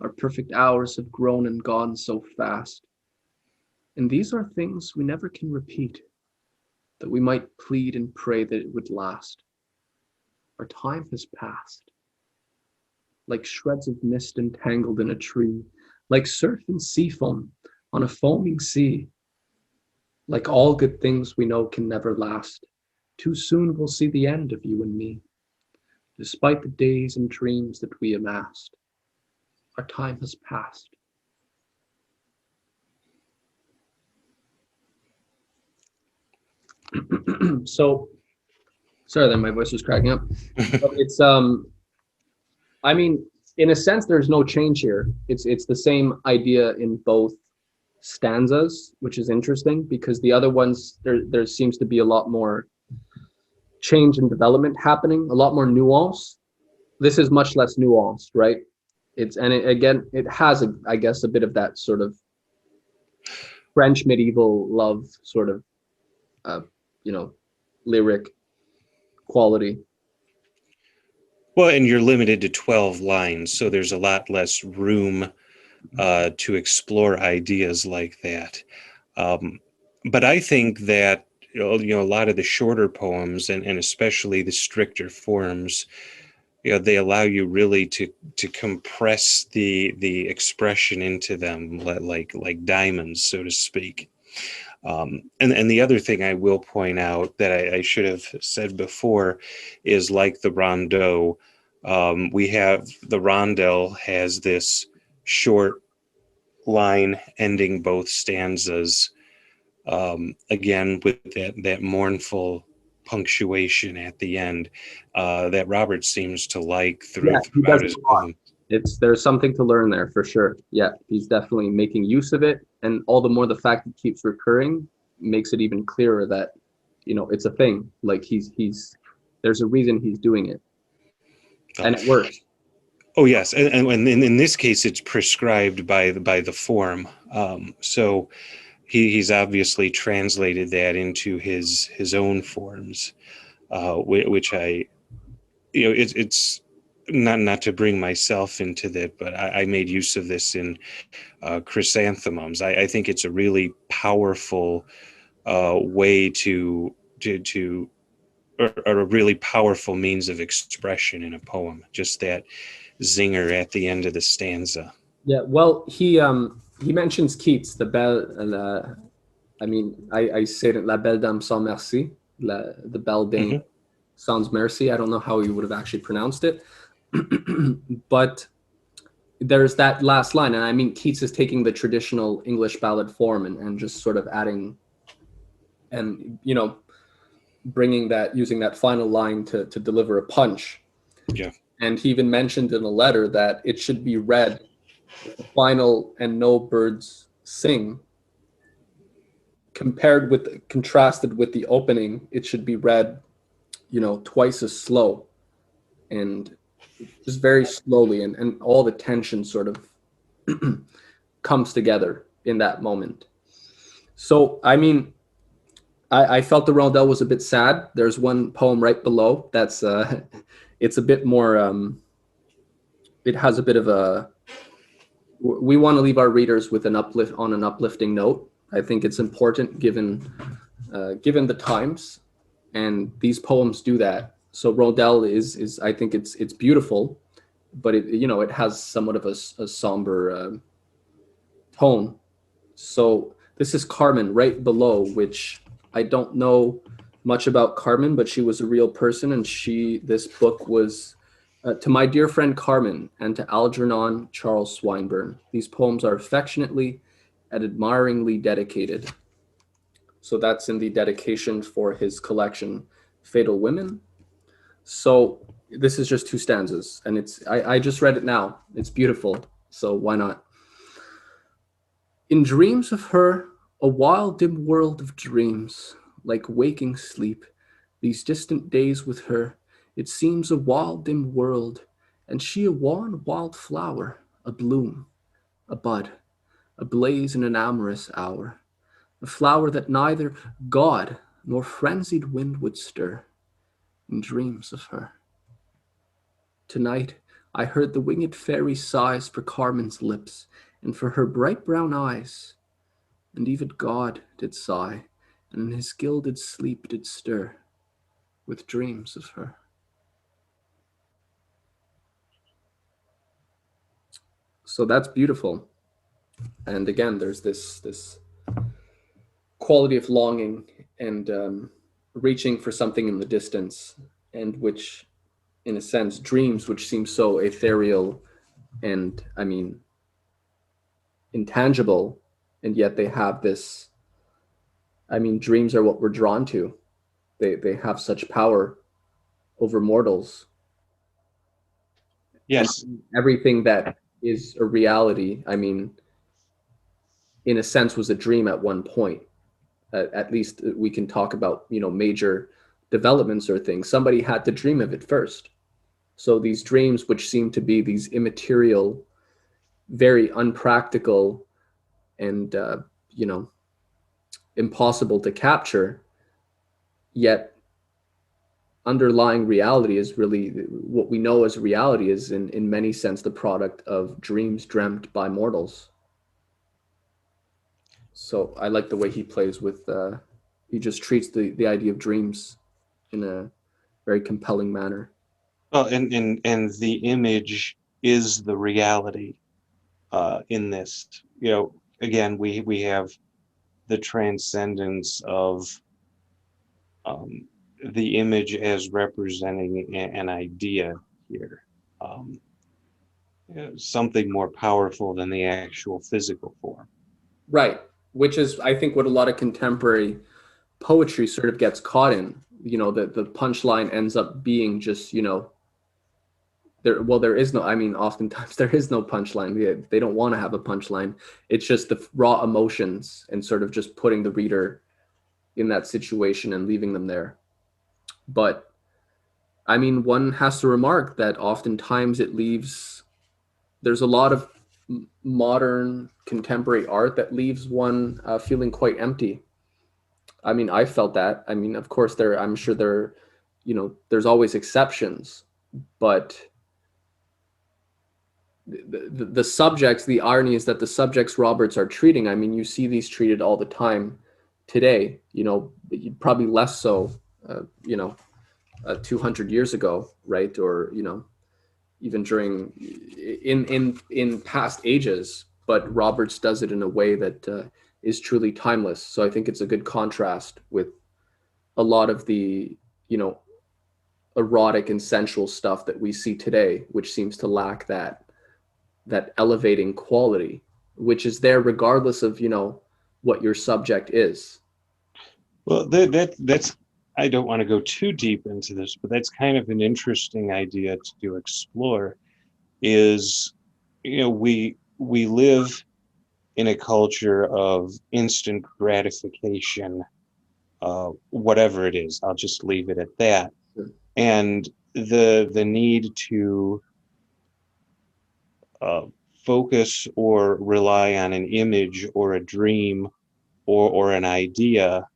Our perfect hours have grown and gone so fast, and these are things we never can repeat, that we might plead and pray that it would last. Our time has passed, like shreds of mist entangled in a tree, like surf and sea foam on a foaming sea. Like all good things we know can never last, too soon we'll see the end of you and me. Despite the days and dreams that we amassed, our time has passed. So, sorry that my voice was cracking up. But it's I mean, in a sense, there's no change here. It's the same idea in both stanzas, which is interesting because the other ones there seems to be a lot more change and development happening, a lot more nuance. This is much less nuanced, right? Again, it has I guess a bit of that sort of French medieval love sort of uh, you know, lyric quality. Well, and you're limited to 12 lines, so there's a lot less room to explore ideas like that. But I think that a lot of the shorter poems and especially the stricter forms, they allow you really to compress the expression into them like diamonds, so to speak. And the other thing I will point out that I should have said before is, like the rondeau, we have the rondel has this short line ending both stanzas, again with that mournful punctuation at the end, that Robert seems to like Yeah, he throughout does it his a lot. poem. There's something to learn there for sure. Yeah, he's definitely making use of it, and all the more the fact it keeps recurring makes it even clearer that it's a thing. Like he's there's a reason he's doing it, Oh, and it works. oh yes, and in this case, it's prescribed by the form. So he's obviously translated that into his own forms, which it's not to bring myself into that, but I made use of this in chrysanthemums. I think it's a really powerful way or a really powerful means of expression in a poem. Just that zinger at the end of the stanza. Yeah, well, he mentions Keats, the belle. I mean, I say it, La Belle Dame sans merci, the Belle Dame Mm-hmm. sans merci. I don't know how he would have actually pronounced it, but there's that last line, and I mean, Keats is taking the traditional English ballad form and just sort of adding, and bringing that, using that final line to deliver a punch. Yeah. And he even mentioned in a letter that it should be read the final and no birds sing, contrasted with the opening, it should be read twice as slow, and just very slowly, and all the tension sort of comes together in that moment. So I mean, I felt the Rondel was a bit sad. There's one poem right below that's it's a bit more it has a bit of a, we want to leave our readers with an uplifting note. I think it's important given the times, and these poems do that. So Rondel is I think it's beautiful, but it has somewhat of a somber tone. So this is Carmen right below, which I don't know much about Carmen, but she was a real person, and this book was to my dear friend Carmen and to Algernon Charles Swinburne. These poems are affectionately and admiringly dedicated. So that's in the dedication for his collection, Fatal Women. So this is just two stanzas, and I just read it now. It's beautiful, so why not? In dreams of her, a wild dim world of dreams, like waking sleep, these distant days with her, it seems a wild dim world, and she a wan wild flower, a bloom, a bud, a blaze in an amorous hour, a flower that neither God nor frenzied wind would stir, in dreams of her. Tonight I heard the winged fairy sighs for Carmen's lips, and for her bright brown eyes, and even God did sigh, and in his gilded sleep did stir, with dreams of her. So that's beautiful. And again, there's this quality of longing and reaching for something in the distance, and which, in a sense, dreams, which seem so ethereal and, I mean, intangible, and yet they have this. I mean, dreams are what we're drawn to. They have such power over mortals, and Yes. everything that is a reality, I mean, in a sense, was a dream at one point. At least we can talk about, major developments or things. Somebody had to dream of it first. So these dreams, which seem to be these immaterial, very unpractical, and you know impossible to capture, yet underlying reality is really what we know as reality is in many sense the product of dreams dreamt by mortals. So I like the way he plays with he just treats the idea of dreams in a very compelling manner. Well, and the image is the reality in this. Again, we have the transcendence of um, the image as representing an idea here. Um, Something more powerful than the actual physical form. Right, which is I think what a lot of contemporary poetry sort of gets caught in. The punchline ends up being just there is no, I mean, oftentimes there is no punchline. They don't want to have a punchline. It's just the raw emotions and sort of just putting the reader in that situation and leaving them there. But I mean, one has to remark that oftentimes it leaves, there's a lot of modern contemporary art that leaves one feeling quite empty. I mean, I felt that. I mean, of course, I'm sure there's always exceptions, but the subjects, the irony is that the subjects Roberts are treating, I mean, you see these treated all the time today, probably less so, uh, you know, 200 years ago, right? Or, even during in past ages, but Roberts does it in a way that is truly timeless. So I think it's a good contrast with a lot of the, you know, erotic and sensual stuff that we see today, which seems to lack that elevating quality, which is there regardless of what your subject is. Well, that's I don't want to go too deep into this, but that's kind of an interesting idea to explore. Is we live in a culture of instant gratification, whatever it is. I'll just leave it at that. And the need to uh, focus or rely on an image or a dream or an idea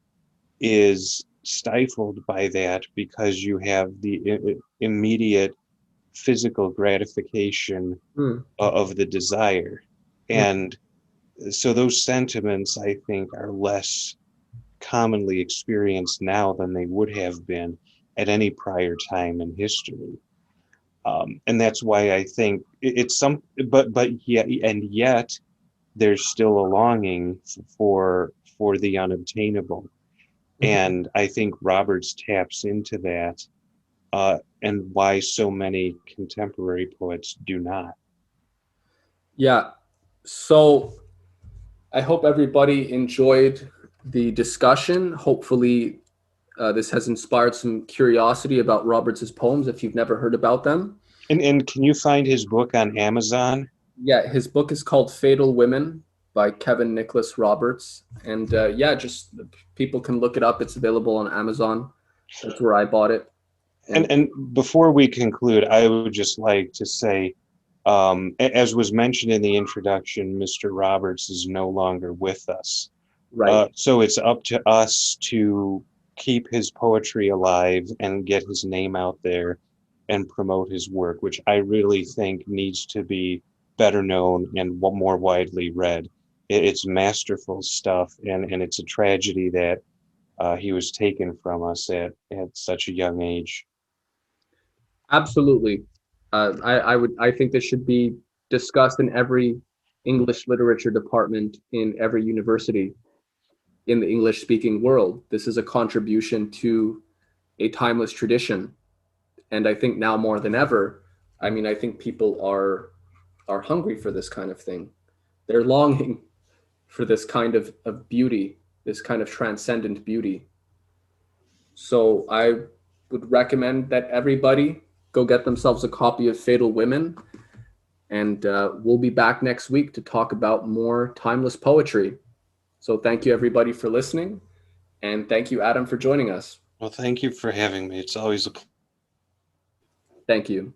is stifled by that because you have the immediate physical gratification Mm, of the desire. mm. And so those sentiments, I think, are less commonly experienced now than they would have been at any prior time in history. And that's why I think it's yet there's still a longing for the unobtainable. Mhm. And I think Roberts taps into that, and why so many contemporary poets do not. Yeah. So I hope everybody enjoyed the discussion. Hopefully, This has inspired some curiosity about Roberts's poems if you've never heard about them. And can you find his book on Amazon? Yeah, his book is called Fatal Women by Kevin Nicholas Roberts. And yeah, just people can look it up. It's available on Amazon. That's where I bought it. And before we conclude, I would just like to say, as was mentioned in the introduction, Mr. Roberts is no longer with us. Right. So it's up to us to keep his poetry alive and get his name out there and promote his work, which I really think needs to be better known and more widely read. It's masterful stuff, and it's a tragedy that he was taken from us at such a young age. Absolutely. I think this should be discussed in every English literature department in every university in the English speaking world. This is a contribution to a timeless tradition. And I think now more than ever, I mean, I think people are hungry for this kind of thing. They're longing for this kind of beauty, this kind of transcendent beauty. So I would recommend that everybody go get themselves a copy of Fatal Women. And we'll be back next week to talk about more timeless poetry. So thank you, everybody, for listening. And thank you, Adam, for joining us. Well, thank you for having me. It's always a Thank you.